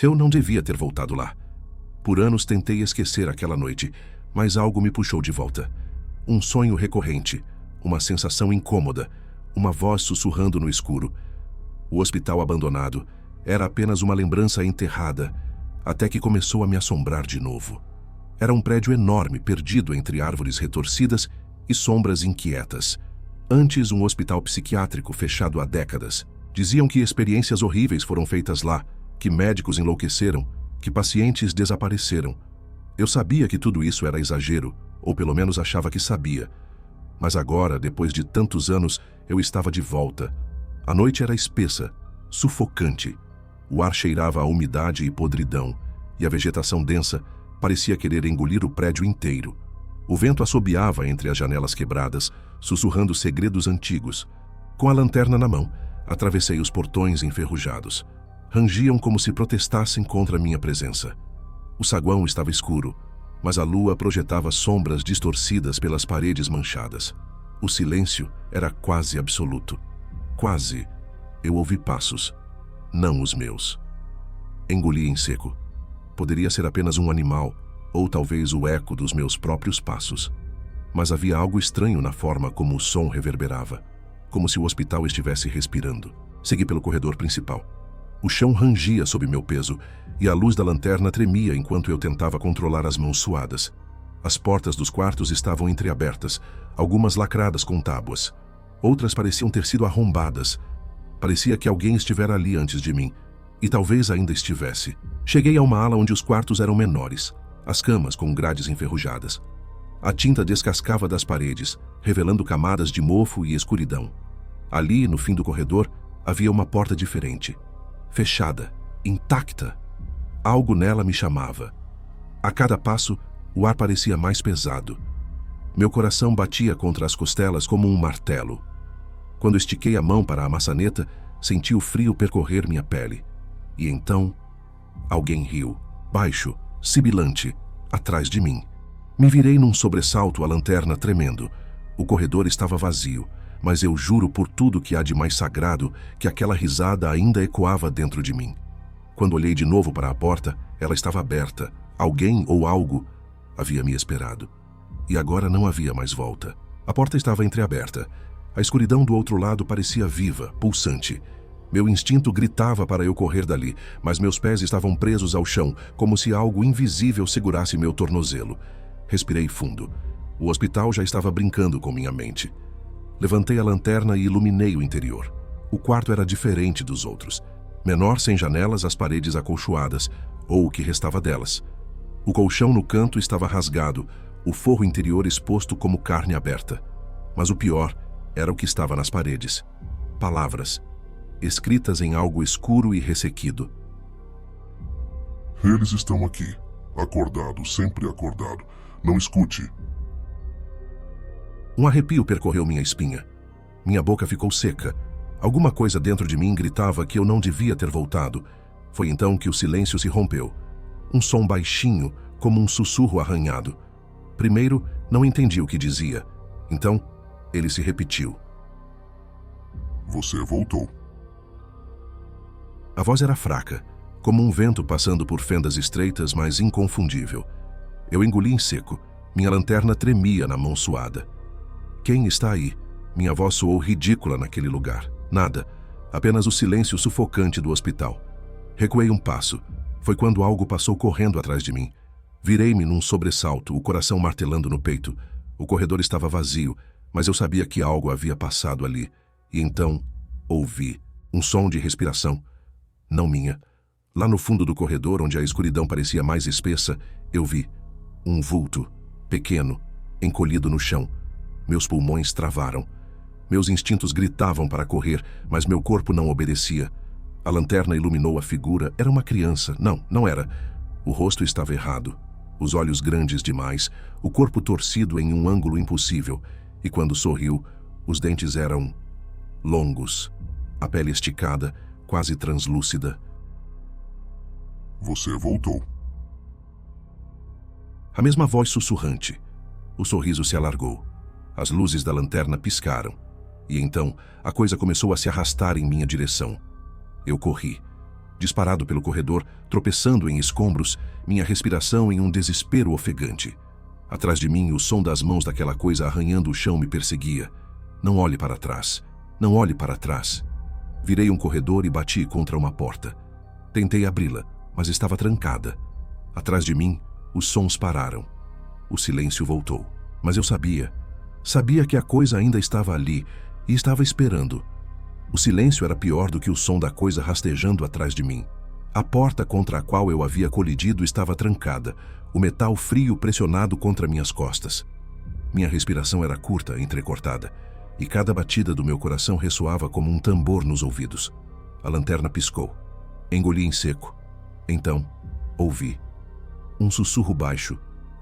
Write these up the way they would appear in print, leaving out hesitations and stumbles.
Eu não devia ter voltado lá. Por anos tentei esquecer aquela noite, mas algo me puxou de volta. Um sonho recorrente, uma sensação incômoda, uma voz sussurrando no escuro. O hospital abandonado era apenas uma lembrança enterrada, até que começou a me assombrar de novo. Era um prédio enorme, perdido entre árvores retorcidas e sombras inquietas. Antes, um hospital psiquiátrico fechado há décadas. Diziam que experiências horríveis foram feitas lá, que médicos enlouqueceram, que pacientes desapareceram. Eu sabia que tudo isso era exagero, ou pelo menos achava que sabia. Mas agora, depois de tantos anos, eu estava de volta. A noite era espessa, sufocante. O ar cheirava a umidade e podridão, e a vegetação densa parecia querer engolir o prédio inteiro. O vento assobiava entre as janelas quebradas, sussurrando segredos antigos. Com a lanterna na mão, atravessei os portões enferrujados. Rangiam como se protestassem contra minha presença. O saguão estava escuro, mas a lua projetava sombras distorcidas pelas paredes manchadas. O silêncio era quase absoluto. Quase. Eu ouvi passos. Não os meus. Engoli em seco. Poderia ser apenas um animal, ou talvez o eco dos meus próprios passos. Mas havia algo estranho na forma como o som reverberava, como se o hospital estivesse respirando. Segui pelo corredor principal. O chão rangia sob meu peso e a luz da lanterna tremia enquanto eu tentava controlar as mãos suadas. As portas dos quartos estavam entreabertas, algumas lacradas com tábuas. Outras pareciam ter sido arrombadas. Parecia que alguém estivera ali antes de mim, e talvez ainda estivesse. Cheguei a uma ala onde os quartos eram menores, as camas com grades enferrujadas. A tinta descascava das paredes, revelando camadas de mofo e escuridão. Ali, no fim do corredor, havia uma porta diferente. Fechada, intacta. Algo nela me chamava. A cada passo, o ar parecia mais pesado. Meu coração batia contra as costelas como um martelo. Quando estiquei a mão para a maçaneta, senti o frio percorrer minha pele. E então, alguém riu, baixo, sibilante, atrás de mim. Me virei num sobressalto, a lanterna tremendo. O corredor estava vazio, mas eu juro por tudo que há de mais sagrado que aquela risada ainda ecoava dentro de mim. Quando olhei de novo para a porta, ela estava aberta. Alguém ou algo havia me esperado. E agora não havia mais volta. A porta estava entreaberta. A escuridão do outro lado parecia viva, pulsante. Meu instinto gritava para eu correr dali, mas meus pés estavam presos ao chão, como se algo invisível segurasse meu tornozelo. Respirei fundo. O hospital já estava brincando com minha mente. Levantei a lanterna e iluminei o interior. O quarto era diferente dos outros. Menor, sem janelas, as paredes acolchoadas, ou o que restava delas. O colchão no canto estava rasgado, o forro interior exposto como carne aberta. Mas o pior era o que estava nas paredes. Palavras, escritas em algo escuro e ressequido. Eles estão aqui. Acordado, sempre acordado. Não escute. Um arrepio percorreu minha espinha. Minha boca ficou seca. Alguma coisa dentro de mim gritava que eu não devia ter voltado. Foi então que o silêncio se rompeu. Um som baixinho, como um sussurro arranhado. Primeiro, não entendi o que dizia. Então, ele se repetiu. Você voltou. A voz era fraca, como um vento passando por fendas estreitas, mas inconfundível. Eu engoli em seco. Minha lanterna tremia na mão suada. Quem está aí? Minha voz soou ridícula naquele lugar. Nada. Apenas o silêncio sufocante do hospital. Recuei um passo. Foi quando algo passou correndo atrás de mim. Virei-me num sobressalto, o coração martelando no peito. O corredor estava vazio, mas eu sabia que algo havia passado ali. E então, ouvi um som de respiração. Não minha. Lá no fundo do corredor, onde a escuridão parecia mais espessa, eu vi um vulto, pequeno, encolhido no chão. Meus pulmões travaram. Meus instintos gritavam para correr, mas meu corpo não obedecia. A lanterna iluminou a figura. Era uma criança. Não, não era. O rosto estava errado. Os olhos grandes demais, o corpo torcido em um ângulo impossível. E quando sorriu, os dentes eram longos. A pele esticada, quase translúcida. Você voltou. A mesma voz sussurrante. O sorriso se alargou. As luzes da lanterna piscaram. E então, a coisa começou a se arrastar em minha direção. Eu corri. disparado pelo corredor, tropeçando em escombros, minha respiração em um desespero ofegante. Atrás de mim, o som das mãos daquela coisa arranhando o chão me perseguia. Não olhe para trás. Não olhe para trás. Virei um corredor e bati contra uma porta. Tentei abri-la, mas estava trancada. Atrás de mim, os sons pararam. O silêncio voltou. Mas eu sabia que a coisa ainda estava ali e estava esperando. O silêncio era pior do que o som da coisa rastejando atrás de mim. A porta contra a qual eu havia colidido estava trancada, o metal frio pressionado contra minhas costas. Minha respiração era curta, entrecortada, e cada batida do meu coração ressoava como um tambor nos ouvidos. A lanterna piscou. Engoli em seco. Então, ouvi um sussurro baixo,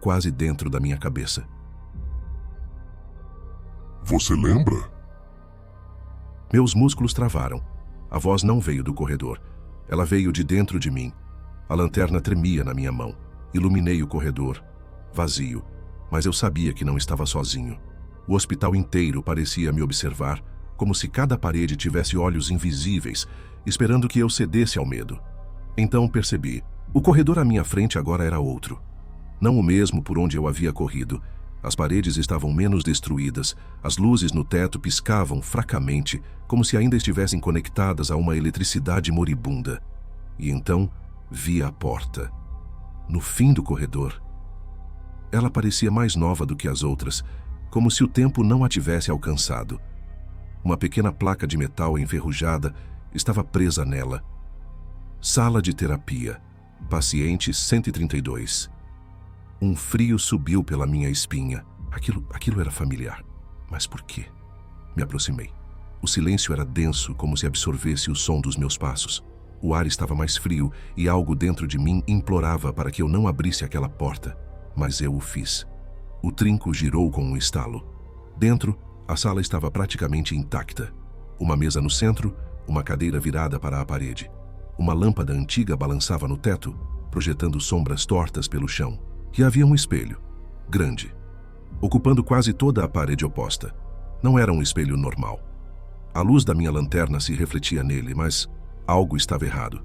quase dentro da minha cabeça. Você lembra? Meus músculos travaram. A voz não veio do corredor. Ela veio de dentro de mim. A lanterna tremia na minha mão. Iluminei o corredor. Vazio. Mas eu sabia que não estava sozinho. O hospital inteiro parecia me observar, como se cada parede tivesse olhos invisíveis, esperando que eu cedesse ao medo. Então percebi. O corredor à minha frente agora era outro. Não o mesmo por onde eu havia corrido. As paredes estavam menos destruídas, as luzes no teto piscavam fracamente, como se ainda estivessem conectadas a uma eletricidade moribunda. E então vi a porta. No fim do corredor. Ela parecia mais nova do que as outras, como se o tempo não a tivesse alcançado. Uma pequena placa de metal enferrujada estava presa nela. Sala de terapia. Paciente 132. Um frio subiu pela minha espinha. Aquilo era familiar. Mas por quê? Me aproximei. O silêncio era denso, como se absorvesse o som dos meus passos. O ar estava mais frio e algo dentro de mim implorava para que eu não abrisse aquela porta. Mas eu o fiz. O trinco girou com um estalo. Dentro, a sala estava praticamente intacta. Uma mesa no centro, uma cadeira virada para a parede. Uma lâmpada antiga balançava no teto, projetando sombras tortas pelo chão. E havia um espelho, grande, ocupando quase toda a parede oposta. Não era um espelho normal. A luz da minha lanterna se refletia nele, mas algo estava errado.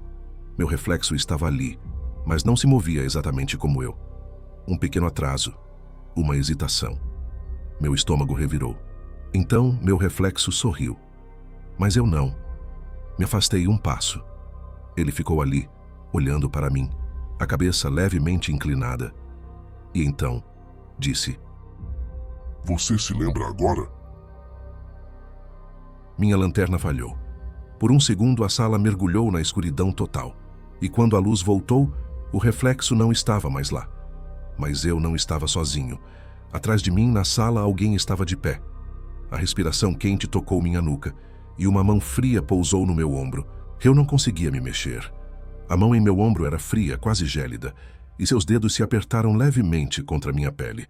Meu reflexo estava ali, mas não se movia exatamente como eu. Um pequeno atraso, uma hesitação. Meu estômago revirou. Então, meu reflexo sorriu. Mas eu não. Me afastei um passo. Ele ficou ali, olhando para mim, a cabeça levemente inclinada. E então, disse: Você se lembra agora? Minha lanterna falhou. Por um segundo, a sala mergulhou na escuridão total. E quando a luz voltou, o reflexo não estava mais lá. Mas eu não estava sozinho. Atrás de mim, na sala, alguém estava de pé. A respiração quente tocou minha nuca, e uma mão fria pousou no meu ombro. Eu não conseguia me mexer. A mão em meu ombro era fria, quase gélida, e seus dedos se apertaram levemente contra minha pele.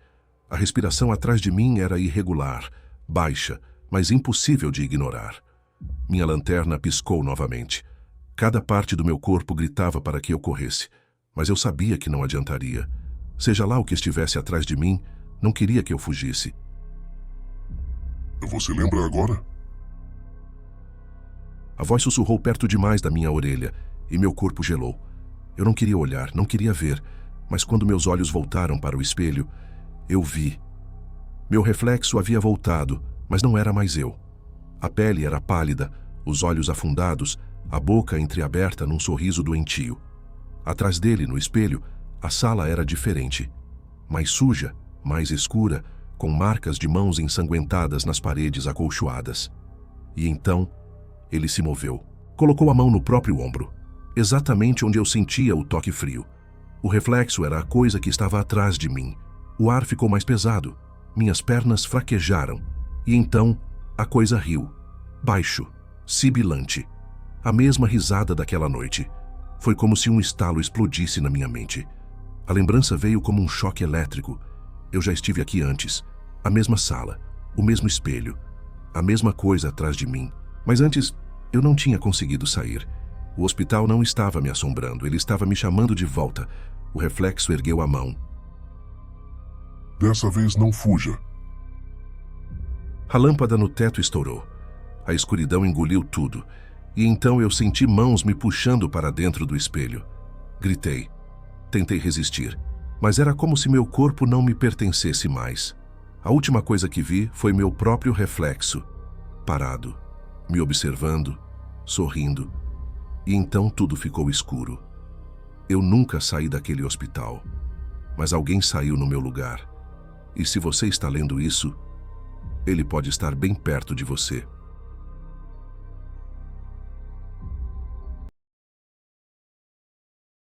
A respiração atrás de mim era irregular, baixa, mas impossível de ignorar. Minha lanterna piscou novamente. Cada parte do meu corpo gritava para que eu corresse, mas eu sabia que não adiantaria. Seja lá o que estivesse atrás de mim, não queria que eu fugisse. Você lembra agora? A voz sussurrou perto demais da minha orelha, e meu corpo gelou. Eu não queria olhar, não queria ver, mas quando meus olhos voltaram para o espelho, eu vi. Meu reflexo havia voltado, mas não era mais eu. A pele era pálida, os olhos afundados, a boca entreaberta num sorriso doentio. Atrás dele, no espelho, a sala era diferente. Mais suja, mais escura, com marcas de mãos ensanguentadas nas paredes acolchoadas. E então, ele se moveu. Colocou a mão no próprio ombro, exatamente onde eu sentia o toque frio. O reflexo era a coisa que estava atrás de mim. O ar ficou mais pesado. Minhas pernas fraquejaram. E então, a coisa riu. Baixo, sibilante. A mesma risada daquela noite. Foi como se um estalo explodisse na minha mente. A lembrança veio como um choque elétrico. Eu já estive aqui antes. A mesma sala, o mesmo espelho. A mesma coisa atrás de mim. Mas antes, eu não tinha conseguido sair. O hospital não estava me assombrando, ele estava me chamando de volta. O reflexo ergueu a mão. Dessa vez não fuja. A lâmpada no teto estourou. A escuridão engoliu tudo, E então eu senti mãos me puxando para dentro do espelho. Gritei. Tentei resistir, mas era como se meu corpo não me pertencesse mais. A última coisa que vi foi meu próprio reflexo, parado, me observando, sorrindo. E então tudo ficou escuro. Eu nunca saí daquele hospital, mas alguém saiu no meu lugar. E se você está lendo isso, ele pode estar bem perto de você.